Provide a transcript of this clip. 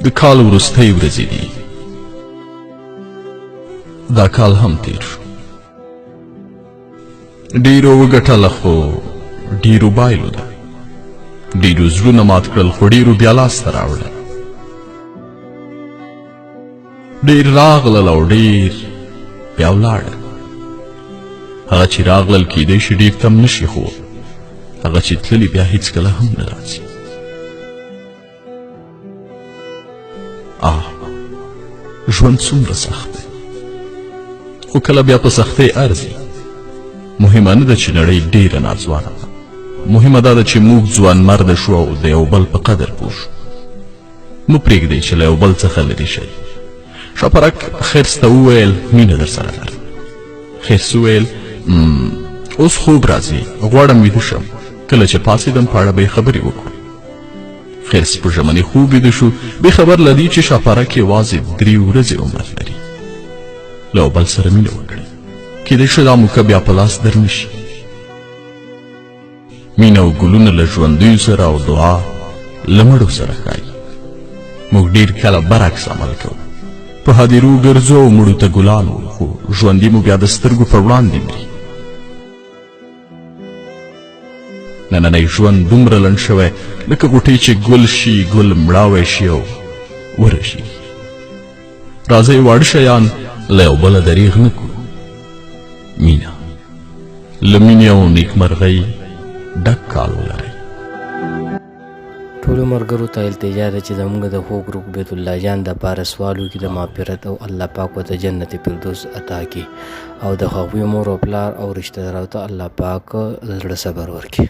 د کال وروستۍ ورځې دي. دا کال هم تیر شو. ډیرو وګټله خو ډیرو بایلو ده. ډیرو زړونه مات کړل خو ډیرو بیا لاسته راوړل. ډیر راغلل او ډیر بیا ولاړل. هغه چې راغلل کیدای شي ډیر تم نشي، خو هغه چې تللي بیا هیڅکله هم نه راځي. ژوند څومره سخت دی، خو کله بیا په سختۍ ارزي. مهمه نه ده چې نړۍ ډیره ناځوانه ده، مهمه دا ده چې موږ ځوان مرده شو او د یو بل په قدر پوه شو. مه پرېږدئ چې له یو بل څخه لرې شئ. شاپرک خرس ته وویل مینه در سره لرم. خرس وویل اوس خوب راځي، غواړم ویده شم. کله چې پاڅېدم په اړه به یې خبرې وکړو. خرس په ژمنې خوب ویده شو، بې خبر له دې چې شاپرک یوازې 3 ورځې عمر لري. له یو بل سره مینه وکړئ، کیدای شي دا موکه بیا په لاس در نشي. مینه او ګلونه له ژوندیو سره او دعا له مړو سره ښایي. موږ ډېر کله برعکس عمل کوو، په هدیرو ګرځو او مړو ته ګلان وو، خو ژوندي مو بیا د سترګو په وړاندې مري. نننی ژوند دومره لنډ شوی لکه غوټۍ چې ګل شي، ګل مړاوی شي او ورشي. راځئ واړه شیان له یو بله دریغ نه کړو. مینه، له مینې او نیکمرغۍ ډک کال ولرئ. ټولو ملګرو ته التجاء ده چې زموږ د خوږ روح بیت الله جان دپاره سوال وکړي د مغفرت او الله پاک ورته جنت فردوس عطا کړي، او د هغوی مور او پلار او رشته دارانو ته الله پاک د زړه صبر ورکړي.